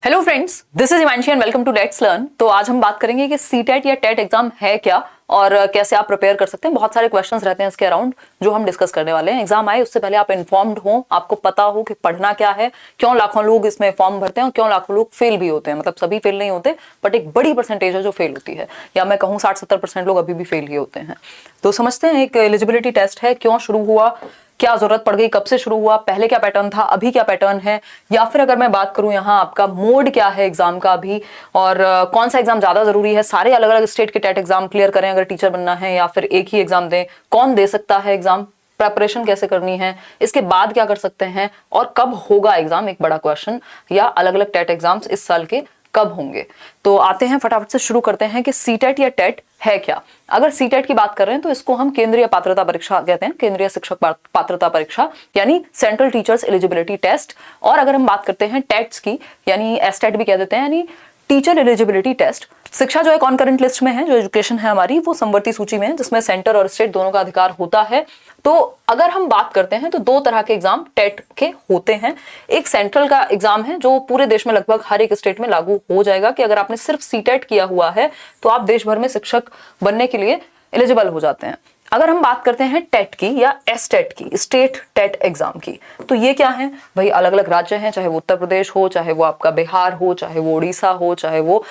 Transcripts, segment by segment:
Hello friends, this is Himanshi and welcome to let's learn. तो आज हम बात करेंगे कि सीटेट या टेट एग्जाम है क्या और कैसे आप प्रिपेयर कर सकते हैं। बहुत सारे क्वेश्चंस रहते हैं इसके अराउंड जो हम डिस्कस करने वाले हैं। एग्जाम आए उससे पहले आप इन्फॉर्म्ड हो, आपको पता हो कि पढ़ना क्या है, क्यों लाखों लोग इसमें फॉर्म भरते हैं और क्यों लाखों लोग फेल भी होते हैं। मतलब सभी फेल नहीं होते, बट एक बड़ी परसेंटेज है जो फेल होती है, या मैं कहूँ 60-70% लोग अभी भी फेल ही होते हैं। तो समझते हैं, एक एलिजिबिलिटी टेस्ट है, क्यों शुरू हुआ, क्या जरूरत पड़ गई, कब से शुरू हुआ, पहले क्या पैटर्न था, अभी क्या पैटर्न है, या फिर अगर मैं बात करूं यहाँ आपका मोड क्या है एग्जाम का अभी, और कौन सा एग्जाम ज्यादा जरूरी है। सारे अलग अलग स्टेट के टेट एग्जाम क्लियर करें अगर टीचर बनना है, या फिर एक ही एग्जाम दें, कौन दे सकता है एग्जाम, प्रेपरेशन कैसे करनी है, इसके बाद क्या कर सकते हैं, और कब होगा एग्जाम, एक बड़ा क्वेश्चन, या अलग अलग टेट एग्जाम्स इस साल के कब होंगे। तो आते हैं, फटाफट से शुरू करते हैं कि सीटेट या टेट है क्या। अगर सीटेट की बात कर रहे हैं तो इसको हम केंद्रीय पात्रता परीक्षा कहते हैं, केंद्रीय शिक्षक पात्रता परीक्षा, यानी सेंट्रल टीचर्स एलिजिबिलिटी टेस्ट। और अगर हम बात करते हैं टेट्स की, यानी एसटेट भी कह देते हैं, यानी टीचर एलिजिबिलिटी टेस्ट। शिक्षा जो है कॉन्करेंट लिस्ट में है, जो एजुकेशन है हमारी वो समवर्ती सूची में है, जिसमें सेंटर और स्टेट दोनों का अधिकार होता है। तो अगर हम बात करते हैं तो दो तरह के एग्जाम टेट के होते हैं। एक सेंट्रल का एग्जाम है जो पूरे देश में लगभग हर एक स्टेट में लागू हो जाएगा कि अगर आपने सिर्फ सीटेट किया हुआ है तो आप देश भर में शिक्षक बनने के लिए एलिजिबल हो जाते हैं। अगर हम बात करते हैं टेट की या एसटेट की, स्टेट टेट एग्जाम की, तो ये क्या है भाई, अलग अलग राज्य हैं, चाहे वो उत्तर प्रदेश हो, चाहे वो आपका बिहार हो, चाहे वो उड़ीसा हो, चाहे वो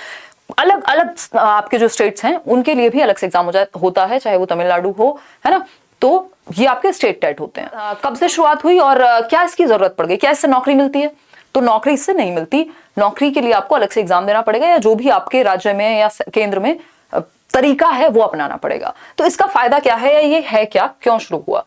अलग अलग आपके जो स्टेट्स हैं उनके लिए भी अलग से एग्जाम होता है, चाहे वो तमिलनाडु हो, है ना। तो ये आपके स्टेट टेट होते हैं। कब से शुरुआत हुई और क्या इसकी जरूरत पड़ गई, क्या इससे नौकरी मिलती है? तो नौकरी इससे नहीं मिलती। नौकरी के लिए आपको अलग से एग्जाम देना पड़ेगा, या जो भी आपके राज्य में या केंद्र में तरीका है वो अपनाना पड़ेगा। तो इसका फायदा क्या है, या ये है क्या, क्यों शुरू हुआ?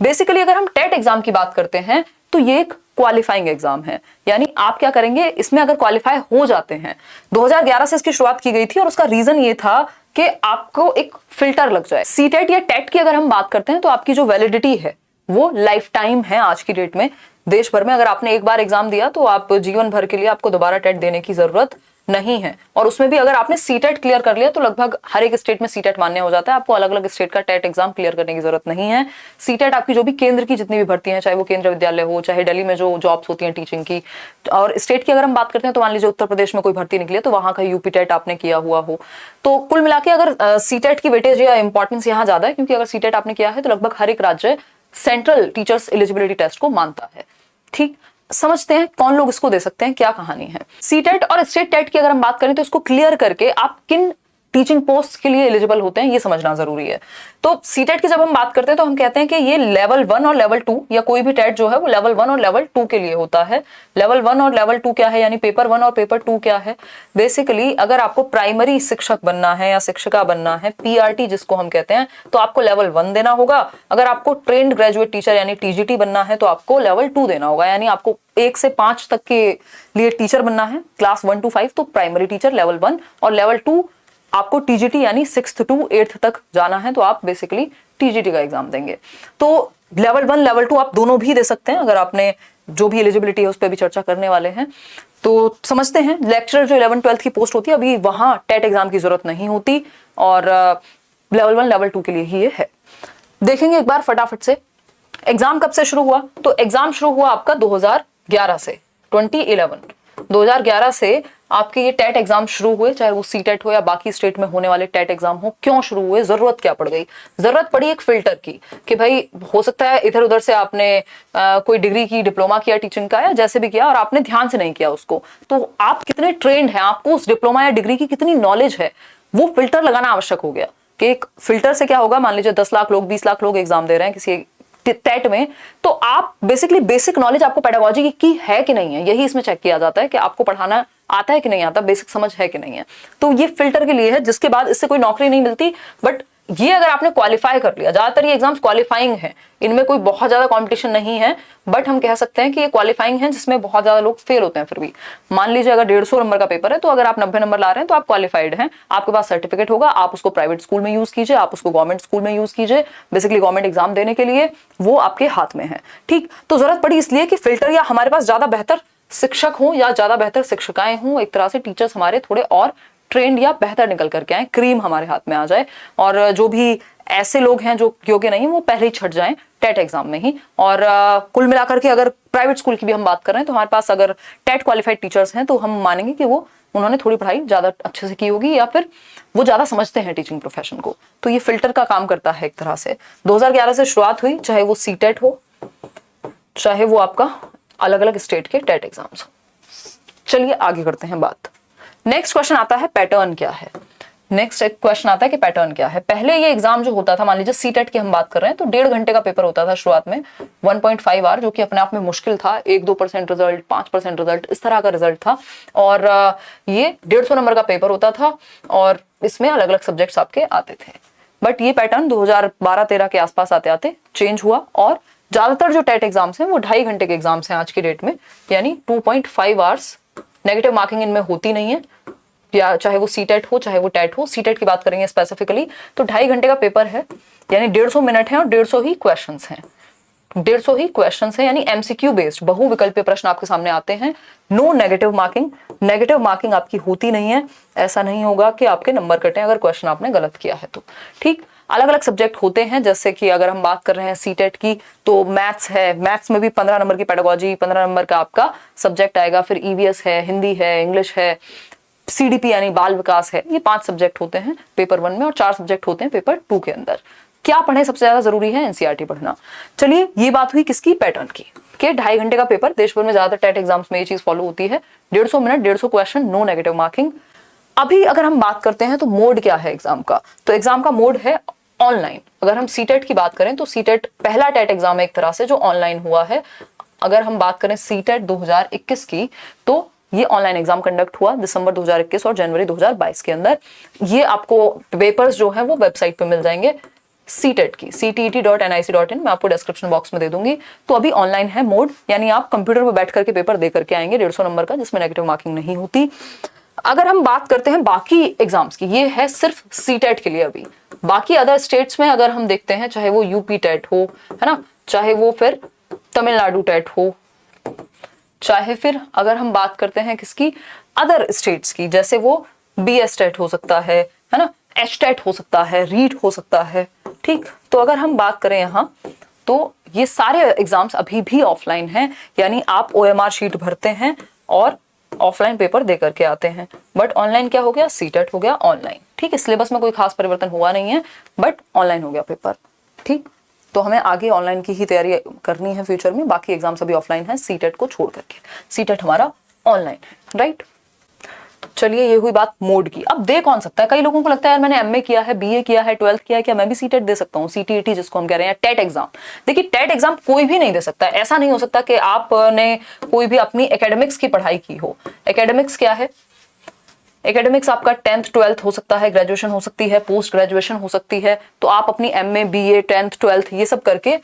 बेसिकली अगर हम टेट एग्जाम की बात करते हैं तो ये एक क्वालिफाइंग एग्जाम है, यानी आप क्या करेंगे इसमें, अगर क्वालिफाई हो जाते हैं। 2011 से इसकी शुरुआत की गई थी और उसका रीजन ये था कि आपको एक फिल्टर लग जाए। सीटेट या टेट की अगर हम बात करते हैं तो आपकी जो वैलिडिटी है वो लाइफ टाइम है आज की डेट में। देश भर में अगर आपने एक बार एग्जाम दिया तो आप जीवन भर के लिए आपको दोबारा टेट देने की जरूरत नहीं है। और उसमें भी अगर आपने सीटेट क्लियर कर लिया तो लगभग हर एक स्टेट में सीटेट मान्य हो जाता है, आपको अलग अलग स्टेट का टेट एग्जाम क्लियर करने की जरूरत नहीं है। सीटेट आपकी जो भी केंद्र की जितनी भी भर्ती हैं, चाहे वो केंद्रीय विद्यालय हो, चाहे दिल्ली में जो जॉब्स होती हैं टीचिंग की, और स्टेट की अगर हम बात करते हैं तो मान लीजिए उत्तर प्रदेश में कोई भर्ती निकली है तो वहां का यूपी टेट आपने किया हुआ हो। तो कुल मिला के अगर सीटेट की वेटेज या इंपॉर्टेंस यहाँ ज्यादा है, क्योंकि अगर सीटेट आपने किया है तो लगभग हर एक राज्य सेंट्रल टीचर्स एलिजिबिलिटी टेस्ट को मानता है। ठीक, समझते हैं कौन लोग इसको दे सकते हैं, क्या कहानी है। सीटेट और स्टेट टेट की अगर हम बात करें तो इसको क्लियर करके आप किन टीचिंग पोस्ट के लिए एलिजिबल होते हैं ये समझना जरूरी है। तो सीटेट की जब हम बात करते हैं तो हम कहते हैं कि ये लेवल 1 और लेवल 2, या कोई भी टेट जो है वो लेवल 1 और लेवल 2 के लिए होता है। लेवल 1 और लेवल 2 क्या है, यानी पेपर 1 और पेपर 2 क्या है? बेसिकली अगर आपको प्राइमरी शिक्षक बनना है या शिक्षिका बनना है, पीआरटी जिसको हम कहते हैं, तो आपको लेवल 1 देना होगा। अगर आपको ट्रेन्ड ग्रेजुएट टीचर यानी टीजीटी बनना है तो आपको लेवल 2 देना होगा, यानी आपको 1 से 5 तक के लिए टीचर बनना है, क्लास 1 to 5 तो प्राइमरी टीचर लेवल 1, और लेवल 2 आपको टीजीटी यानी 6th to 8th तक जाना है तो आप बेसिकली टीजीटी का एग्जाम देंगे। तो लेवल 1 लेवल 2 आप दोनों भी दे सकते हैं, अगर आपने जो भी एलिजिबिलिटी है उस पर भी चर्चा करने वाले हैं। तो समझते हैं, लेक्चरर जो 11th-12th की पोस्ट होती है अभी वहां टेट एग्जाम की जरूरत नहीं होती, और लेवल 1 लेवल 2 के लिए ही ये है। देखेंगे एक बार फटाफट से एग्जाम कब से शुरू हुआ। तो एग्जाम शुरू हुआ आपका 2011 से, 2011 से आपके ये टेट एग्जाम शुरू हुए, चाहे वो सीटेट हो या बाकी स्टेट में होने वाले टेट एग्जाम हो। क्यों शुरू हुए, जरूरत क्या पड़ गई? जरूरत पड़ी एक फिल्टर की, कि भाई हो सकता है इधर उधर से आपने कोई डिग्री की, डिप्लोमा किया टीचिंग का या जैसे भी किया, और आपने ध्यान से नहीं किया उसको, तो आप कितने ट्रेंड हैं, आपको उस डिप्लोमा या डिग्री की कितनी नॉलेज है, वो फिल्टर लगाना आवश्यक हो गया। कि एक फिल्टर से क्या होगा, मान लीजिए 10 लाख लोग, 20 लाख लोग एग्जाम दे रहे हैं किसी टेट में, तो आप बेसिकली बेसिक नॉलेज आपको पेडागोजी की है कि नहीं है, यही इसमें चेक किया जाता है कि आपको पढ़ाना आता है कि नहीं आता, बेसिक समझ है कि नहीं है। तो ये फिल्टर के लिए है, जिसके बाद इससे कोई नौकरी नहीं मिलती। बट ये अगर आपने क्वालिफाई कर लिया, ज्यादातर ये एग्जाम्स क्वालिफाइंग है, इनमें कोई बहुत ज्यादा कंपटीशन नहीं है, बट हम कह सकते हैं कि ये क्वालिफाइंग है जिसमें बहुत ज्यादा लोग फेल होते हैं। फिर भी मान लीजिए अगर 150 नंबर का पेपर है तो अगर आप 90 नंबर ला रहे हैं तो आप क्वालिफाइड हैं, आपके पास सर्टिफिकेट होगा, आप उसको प्राइवेट स्कूल में यूज कीजिए, आप उसको गवर्नमेंट स्कूल में यूज कीजिए, बेसिकली गवर्नमेंट एग्जाम देने के लिए वो आपके हाथ में है। ठीक, तो जरूरत पड़ी इसलिए कि फिल्टर या हमारे पास ज्यादा बेहतर शिक्षक हों या ज्यादा बेहतर शिक्षिकाएं हों, एक तरह से टीचर्स हमारे थोड़े और ट्रेंड या बेहतर निकल करके आए, क्रीम हमारे हाथ में आ जाए, और जो भी ऐसे लोग हैं जो योग्य नहीं, वो पहले ही छट जाएं टेट एग्जाम में ही। और कुल मिलाकर के अगर प्राइवेट स्कूल की भी हम बात कर रहे हैं तो हमारे पास अगर टेट क्वालिफाइड टीचर्स हैं तो हम मानेंगे कि वो उन्होंने थोड़ी पढ़ाई ज्यादा अच्छे से की होगी या फिर वो ज्यादा समझते हैं टीचिंग प्रोफेशन को। तो ये फिल्टर का काम करता है एक तरह से। 2011 से शुरुआत हुई, चाहे वो सीटेट हो चाहे वो आपका अलग अलग स्टेट के टेट एग्जाम्स हो। चलिए आगे करते हैं बात। नेक्स्ट क्वेश्चन आता है पैटर्न क्या है। नेक्स्ट एक क्वेश्चन आता है कि पैटर्न क्या है। पहले ये एग्जाम जो होता था, मान लीजिए सीटेट की हम बात कर रहे हैं, तो 1.5 घंटे का पेपर होता था शुरुआत में, 1.5 आवर, जो कि अपने आप में मुश्किल था। 1-2% रिजल्ट, 5% रिजल्ट, इस तरह का रिजल्ट था। और ये 150 नंबर का पेपर होता था और इसमें अलग अलग सब्जेक्ट्स आपके आते थे। बट ये पैटर्न 2012-13 के आसपास आते आते चेंज हुआ और ज्यादातर जो टेट एग्जाम्स हैं वो 2.5 घंटे के एग्जाम्स हैं आज की डेट में, यानी 2.5 आवर्स। नेगेटिव मार्किंग इनमें होती नहीं है, या चाहे वो सीटेट हो चाहे वो टेट हो। सीटेट की बात करेंगे स्पेसिफिकली तो 2.5 घंटे का पेपर है, यानी 150 मिनट है और 150 ही क्वेश्चंस हैं। 150 ही क्वेश्चंस हैं, यानी एमसीक्यू बेस्ड बहुविकल्पीय प्रश्न आपके सामने आते हैं। No negative marking, negative marking आपकी होती नहीं है। ऐसा नहीं होगा कि आपके नंबर कटें अगर क्वेश्चन आपने गलत किया है तो। ठीक, अलग अलग सब्जेक्ट होते हैं, जैसे कि अगर हम बात कर रहे हैं सीटेट की तो मैथ्स है, मैथ्स में भी 15 नंबर की पेडागोजी, 15 नंबर का आपका सब्जेक्ट आएगा। फिर ईवीएस है, हिंदी है, इंग्लिश है, सीडीपी यानी बाल विकास है। ये 5 सब्जेक्ट होते हैं पेपर 1 में और 4 सब्जेक्ट होते हैं पेपर 2 के अंदर। क्या पढ़े सबसे ज्यादा जरूरी है? एनसीईआरटी पढ़ना। चलिए ये बात हुई किसकी? पैटर्न की। कि 2.5 घंटे का पेपर, देश भर में ज्यादातर टेट एग्जाम्स में ये चीज फॉलो होती है। 150 minute, 150 question, no negative marking. अभी अगर हम बात करते हैं तो मोड क्या है एग्जाम का, तो एग्जाम का मोड है ऑनलाइन। अगर हम सीटेट की बात करें तो सीटेट पहला टेट एग्जाम है एक तरह से जो ऑनलाइन हुआ है। अगर हम बात करें सीटेट 2021 की तो ये ऑनलाइन एग्जाम कंडक्ट हुआ दिसंबर 2021 और जनवरी 2022 के अंदर। ये आपको पेपर्स जो है वो वेबसाइट पे मिल जाएंगे सीटेट की, ctet.nic.in, मैं आपको डिस्क्रिप्शन बॉक्स में दे दूंगी। तो अभी ऑनलाइन है मोड, यानी आप कंप्यूटर पर बैठ करके पेपर दे करके आएंगे 150 नंबर का, जिसमें नेगेटिव मार्किंग नहीं होती। अगर हम बात करते हैं बाकी एग्जाम्स की, ये है सिर्फ सीटेट के लिए। अभी बाकी अदर स्टेट्स में अगर हम देखते हैं, चाहे वो यूपी टेट हो, है ना, चाहे वो फिर तमिलनाडु टेट हो, चाहे फिर अगर हम बात करते हैं किसकी, अदर स्टेट्स की, जैसे वो बीएस टेट हो सकता है ना, एच टेट हो सकता है, रीट हो सकता है। ठीक, तो अगर हम बात करें यहाँ तो ये सारे एग्जाम्स अभी भी ऑफलाइन हैं, यानी आप ओएमआर शीट भरते हैं और ऑफलाइन पेपर दे करके आते हैं। बट ऑनलाइन क्या हो गया? सीटेट हो गया ऑनलाइन। ठीक है, सिलेबस में कोई खास परिवर्तन हुआ नहीं है, बट ऑनलाइन हो गया पेपर। ठीक, तो हमें आगे ऑनलाइन की ही तैयारी करनी है फ्यूचर में। बाकी एग्जाम्स अभी ऑफलाइन है सीटेट को छोड़ करके। सीटेट हमारा ऑनलाइन है, राइट। चलिए ये हुई बात मोड की। अब दे कौन सकता है? कई लोगों को लगता है यार मैंने एमए किया है, बीए किया है, 12th किया है, क्या मैं भी सीटेट दे सकता हूँ? सीटीईटी जिसको हम कह रहे हैं, टेट एग्जाम। देखिए टेट एग्जाम कोई भी नहीं दे सकता। ऐसा नहीं हो सकता कि आपने कोई भी अपनी एकेडमिक्स की पढ़ाई की हो। एकेडमिक्स क्या है? एकेडमिक्स आपका 10th 12th हो सकता है, ग्रेजुएशन हो सकती है, पोस्ट ग्रेजुएशन हो सकती है। तो आप अपनी एमए, बीए, 10th 12th ये सब करके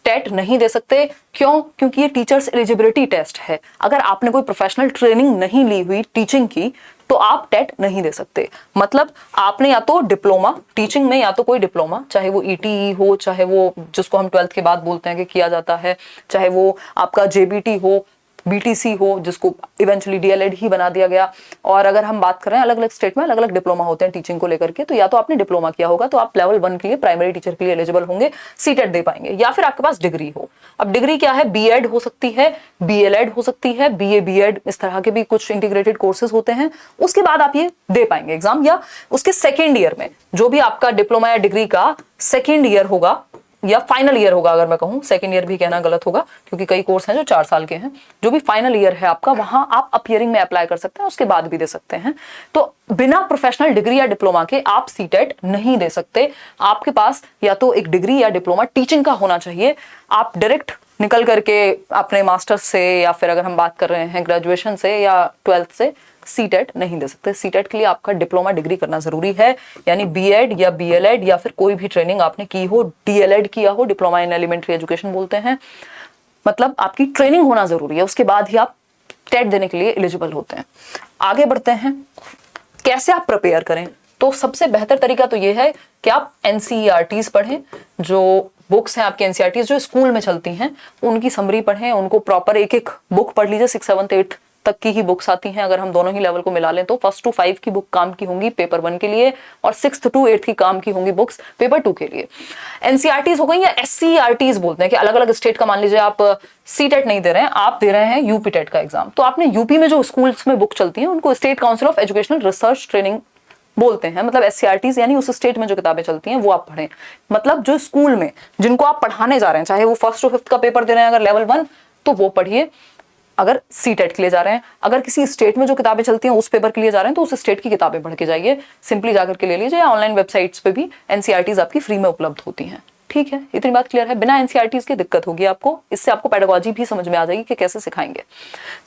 टेट नहीं दे सकते। क्यों? क्योंकि ये टीचर्स एलिजिबिलिटी टेस्ट है। अगर आपने कोई प्रोफेशनल ट्रेनिंग नहीं ली हुई टीचिंग की तो आप टेट नहीं दे सकते। मतलब आपने या तो डिप्लोमा टीचिंग में, या तो कोई डिप्लोमा, चाहे वो ईटीई हो, चाहे वो जिसको हम 12th के बाद बोलते हैं कि किया जाता है, चाहे वो आपका जेबीटी हो, बीटीसी हो, जिसको इवेंचुअली डीएलएड ही बना दिया गया। और अगर हम बात कर रहे हैं अलग अलग स्टेट में अलग अलग डिप्लोमा होते हैं टीचिंग को लेकर के, तो या तो आपने डिप्लोमा किया होगा तो आप लेवल 1 के लिए प्राइमरी टीचर के लिए एलिजिबल होंगे, सीटेट दे पाएंगे, या फिर आपके पास डिग्री हो। अब डिग्री क्या है? बीएड हो सकती है, बीएलएड हो सकती है, बीए बीएड, इस तरह के भी कुछ इंटीग्रेटेड कोर्सेज होते हैं। उसके बाद आप ये दे पाएंगे एग्जाम, या उसके सेकेंड ईयर में जो भी आपका डिप्लोमा या डिग्री का सेकेंड ईयर होगा या फाइनल ईयर होगा। अगर मैं कहूँ सेकंड ईयर भी कहना गलत होगा, क्योंकि कई कोर्स हैं जो 4 साल के हैं। जो भी फाइनल ईयर है आपका, वहां आप अपीयरिंग में अप्लाई कर सकते हैं, उसके बाद भी दे सकते हैं। तो बिना प्रोफेशनल डिग्री या डिप्लोमा के आप सीटेट नहीं दे सकते। आपके पास या तो एक डिग्री या डिप्लोमा टीचिंग का होना चाहिए। आप डायरेक्ट निकल करके अपने मास्टर्स से, या फिर अगर हम बात कर रहे हैं ग्रेजुएशन से या 12th से, सीटेट नहीं दे सकते। सीटेट के लिए आपका डिप्लोमा डिग्री करना जरूरी है, यानी बीएड या बीएलएड या फिर कोई भी ट्रेनिंग आपने की हो, डीएलएड किया हो, डिप्लोमा इन एलिमेंट्री एजुकेशन बोलते हैं। मतलब आपकी ट्रेनिंग होना जरूरी है, उसके बाद ही आप टेट देने के लिए एलिजिबल होते हैं। आगे बढ़ते हैं, कैसे आप प्रिपेयर करें? तो सबसे बेहतर तरीका तो ये है कि आप एनसीईआरटीज पढ़ें। जो बुक्स हैं आपकी एनसीईआरटीज जो स्कूल में चलती हैं, उनकी समरी पढ़ें, उनको प्रॉपर एक एक बुक पढ़ लीजिए, 6th 7th 8th तक की ही बुक्स आती हैं अगर हम दोनों ही लेवल को मिला लें तो। 1st to 5 की बुक काम की होंगी पेपर 1 के लिए और 6th to 8th की काम की होंगी बुक्स पेपर 2 के लिए। एनसीईआरटीज हो गई या एससीईआरटीज बोलते हैं कि अलग अलग स्टेट का, मान लीजिए आप सीटेट नहीं दे रहे हैं, आप दे रहे हैं यूपी टेट का एग्जाम, तो आपने यूपी में जो स्कूल्स में बुक चलती है उनको state council of educational research training बोलते हैं। मतलब एससीईआरटीज यानी उस स्टेट में जो किताबें चलती हैं वो आप पढ़ें। मतलब जो स्कूल में जिनको आप पढ़ाने जा रहे हैं, चाहे वो 1st to 5th का पेपर दे रहे हैं अगर लेवल 1 तो वो पढ़िए, अगर सीटेट के लिए जा रहे हैं, अगर किसी स्टेट में जो किताबें चलती हैं उस पेपर के लिए जा रहे हैं तो उस स्टेट की किताबें पढ़ के जाइए, सिंपली जाकर के ले लीजिए, या ऑनलाइन वेबसाइट्स पे भी एनसीईआरटीज आपकी फ्री में उपलब्ध होती हैं। ठीक है, इतनी बात क्लियर है। बिना एनसीईआरटीज की दिक्कत होगी आपको, इससे आपको पेडागोजी भी समझ में आ जाएगी कि कैसे सिखाएंगे।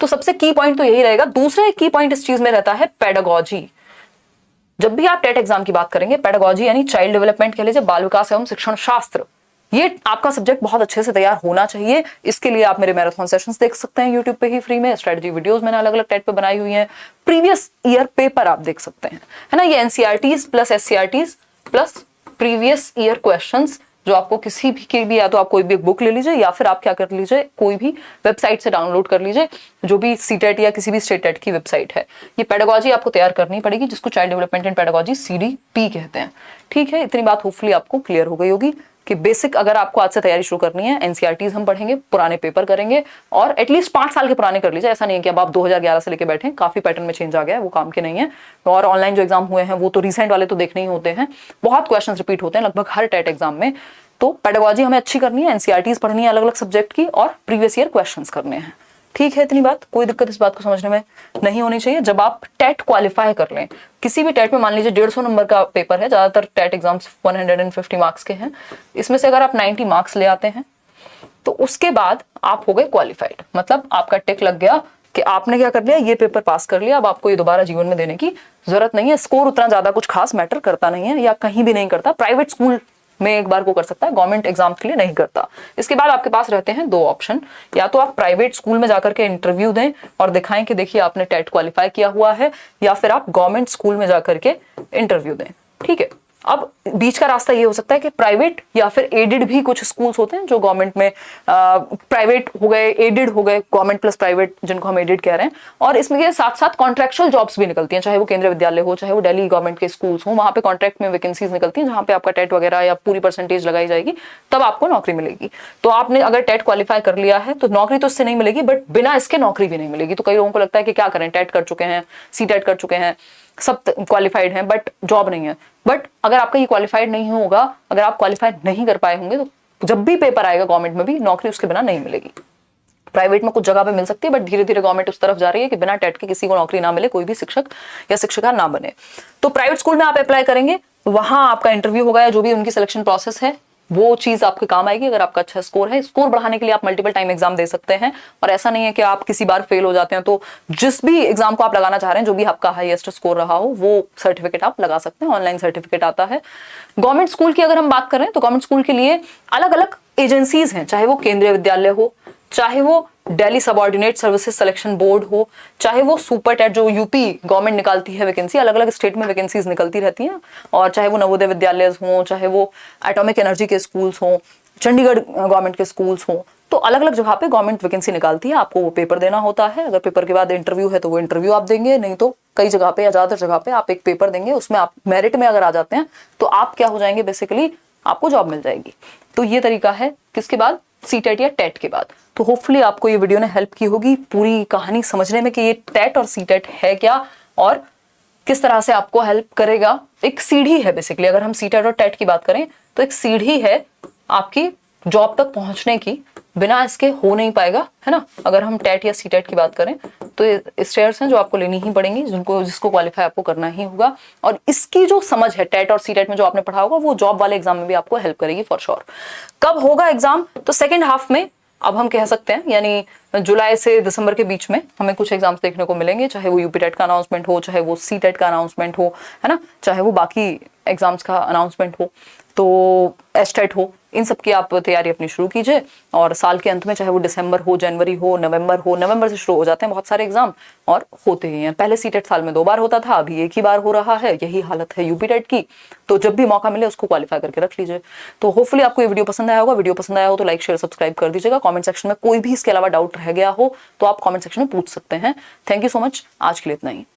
तो सबसे की पॉइंट तो यही रहेगा। दूसरा एक की पॉइंट इस चीज में रहता है पेडागोजी। जब भी आप टेट एग्जाम की बात करेंगे, पेडागोजी यानी चाइल्ड डेवलपमेंट कह लीजिए, बाल विकास एवं शिक्षण शास्त्र, ये आपका सब्जेक्ट बहुत अच्छे से तैयार होना चाहिए। इसके लिए आप मेरे मैराथन सेशंस देख सकते हैं यूट्यूब पे ही फ्री में। स्ट्रेटजी वीडियोस मैंने अलग अलग टेट पे बनाई हुई हैं। प्रीवियस ईयर पेपर आप देख सकते हैं, है ना। ये NCERTs plus SCERTs plus previous year questions जो आपको किसी भी के भी, या तो आप कोई भी बुक ले लीजिए या फिर आप क्या कर लीजिए, कोई भी वेबसाइट से डाउनलोड कर लीजिए, जो भी सीटेट या किसी भी स्टेट टेट की वेबसाइट है। ये पेडागोजी आपको तैयार करनी पड़ेगी, जिसको child development and pedagogy CDP कहते हैं। ठीक है, इतनी बात होपफुली आपको क्लियर हो गई होगी कि बेसिक अगर आपको आज से तैयारी शुरू करनी है, एनसीईआरटीज हम पढ़ेंगे, पुराने पेपर करेंगे और एटलीस्ट 5 साल के पुराने कर लीजिए। ऐसा नहीं है कि अब आप 2011 से लेके बैठे, काफी पैटर्न में चेंज आ गया है, वो काम के नहीं है। और ऑनलाइन जो एग्जाम हुए हैं वो तो रिसेंट वाले तो देखने ही होते हैं, बहुत क्वेश्चन रिपीट होते हैं लगभग हर टेट एग्जाम में। तो पेडागोजी हमें अच्छी करनी है, एनसीईआरटीज पढ़नी है अलग अलग सब्जेक्ट की, और प्रीवियस ईयर क्वेश्चंस करने हैं। ठीक है, इतनी बात, कोई दिक्कत इस बात को समझने में नहीं होनी चाहिए। जब आप टेट क्वालिफाई कर लें, किसी भी टेट में मान लीजिए 150 नंबर का पेपर है, ज्यादातर टेट एग्जाम्स 150 मार्क्स के हैं, इसमें से अगर आप 90 मार्क्स ले आते हैं तो उसके बाद आप हो गए क्वालिफाइड। मतलब आपका टिक लग गया कि आपने क्या कर लिया, ये पेपर पास कर लिया, अब आपको ये दोबारा जीवन में देने की जरूरत नहीं है। स्कोर उतना ज्यादा कुछ खास मैटर करता नहीं है, या कहीं भी नहीं करता। प्राइवेट स्कूल में एक बार को कर सकता है, गवर्नमेंट एग्जाम के लिए नहीं करता। इसके बाद आपके पास रहते हैं 2 ऑप्शन, या तो आप प्राइवेट स्कूल में जाकर के इंटरव्यू दें और दिखाएं कि देखिए आपने टेट क्वालिफाई किया हुआ है, या फिर आप गवर्नमेंट स्कूल में जाकर के इंटरव्यू दें। ठीक है, अब बीच का रास्ता ये हो सकता है कि प्राइवेट या फिर एडेड भी कुछ स्कूल्स होते हैं जो गवर्नमेंट में, प्राइवेट हो गए, एडेड हो गए, गवर्नमेंट प्लस प्राइवेट जिनको हम एडेड कह रहे हैं। और इसमें के साथ साथ कॉन्ट्रेक्चुअल जॉब्स भी निकलती हैं, चाहे वो केंद्रीय विद्यालय हो, चाहे वो दिल्ली गवर्नमेंट के स्कूल्स हो, वहां पे कॉन्ट्रैक्ट में वैकेंसीज निकलती हैं, जहां पे आपका टेट वगैरह या पूरी परसेंटेज लगाई जाएगी, तब आपको नौकरी मिलेगी। तो आपने अगर टेट क्वालिफाई कर लिया है तो नौकरी तो इससे नहीं मिलेगी, बट बिना इसके नौकरी भी नहीं मिलेगी। तो कई लोगों को लगता है कि क्या करें, टेट कर चुके हैं, सीटेट कर चुके हैं, सब क्वालिफाइड हैं, बट जॉब नहीं है। बट अगर आपका ये क्वालिफाइड नहीं होगा, अगर आप क्वालिफाइड नहीं कर पाए होंगे, तो जब भी पेपर आएगा गवर्नमेंट में भी, नौकरी उसके बिना नहीं मिलेगी। प्राइवेट में कुछ जगह पे मिल सकती है, बट धीरे धीरे गवर्नमेंट उस तरफ जा रही है कि बिना टेट के किसी को नौकरी ना मिले, कोई भी शिक्षक या शिक्षिका ना बने। तो प्राइवेट स्कूल में आप अप्लाई करेंगे, वहां आपका इंटरव्यू होगा, या जो भी उनकी सिलेक्शन प्रोसेस है वो चीज आपके काम आएगी। अगर आपका अच्छा स्कोर है, स्कोर बढ़ाने के लिए आप मल्टीपल टाइम एग्जाम दे सकते हैं, और ऐसा नहीं है कि आप किसी बार फेल हो जाते हैं तो जिस भी एग्जाम को आप लगाना चाह रहे हैं, जो भी आपका हाईएस्ट स्कोर रहा हो, वो सर्टिफिकेट आप लगा सकते हैं। ऑनलाइन सर्टिफिकेट आता है। गवर्नमेंट स्कूल की अगर हम बात करें तो गवर्नमेंट स्कूल के लिए अलग अलग एजेंसीज हैं, चाहे वो केंद्रीय विद्यालय हो, चाहे वो Delhi subordinate services selection board हो, चाहे वो सुपर टेट जो यूपी गवर्नमेंट निकालती है वैकेंसी, अलग अलग स्टेट में वैकेंसीज निकलती रहती हैं, और चाहे वो नवोदय विद्यालय हों, चाहे वो एटॉमिक एनर्जी के स्कूल्स हों, चंडीगढ़ गवर्नमेंट के स्कूल्स हों, तो अलग अलग जगह पे गवर्नमेंट वैकेंसी निकालती है। आपको वो पेपर देना होता है। अगर पेपर के बाद इंटरव्यू है तो वो इंटरव्यू आप देंगे, नहीं तो कई जगह पे या ज्यादातर जगह पे आप एक पेपर देंगे, उसमें आप मेरिट में अगर आ जाते हैं तो आप क्या हो जाएंगे, बेसिकली आपको जॉब मिल जाएगी। तो ये तरीका है किसके बाद, सीटेट या टेट के बाद। तो होपफुली आपको ये वीडियो ने हेल्प की होगी पूरी कहानी समझने में कि ये टेट और सीटेट है क्या और किस तरह से आपको हेल्प करेगा। एक सीढ़ी है बेसिकली, अगर हम सीटेट और टेट की बात करें तो एक सीढ़ी है आपकी जॉब तक पहुंचने की, बिना इसके हो नहीं पाएगा, है ना। अगर हम टेट या सीटेट की बात करें तो स्टेयर्स हैं जो आपको लेनी ही पड़ेंगी, जिसको क्वालिफाई आपको करना ही होगा। और इसकी जो समझ है टेट और सीटेट में जो आपने पढ़ा होगा, वो जॉब वाले एग्जाम में भी आपको हेल्प करेगी फॉर श्योर। कब होगा एग्जाम, तो सेकेंड हाफ में अब हम कह सकते हैं, यानी जुलाई से दिसंबर के बीच में हमें कुछ एग्जाम्स देखने को मिलेंगे, चाहे वो यूपी टेट का अनाउंसमेंट हो, चाहे वो सीटेट का अनाउंसमेंट हो, है ना, चाहे वो बाकी एग्जाम्स का अनाउंसमेंट हो, तो एस्टेट हो, इन सब की आप तैयारी अपनी शुरू कीजिए। और साल के अंत में चाहे वो दिसंबर हो, जनवरी हो, नवंबर से शुरू हो जाते हैं बहुत सारे एग्जाम और होते ही हैं। पहले सीटेट साल में 2 बार होता था, अभी एक ही बार हो रहा है, यही हालत है यूपी टेट की। तो जब भी मौका मिले उसको क्वालिफाई करके रख लीजिए। तो होपफुली आपको ये वीडियो पसंद आया होगा। वीडियो पसंद आया हो तो लाइक शेयर सब्सक्राइब कर दीजिएगा। कमेंट सेक्शन में कोई भी इसके अलावा डाउट रह गया हो तो आप कमेंट सेक्शन में पूछ सकते हैं। थैंक यू सो मच, आज के लिए इतना ही।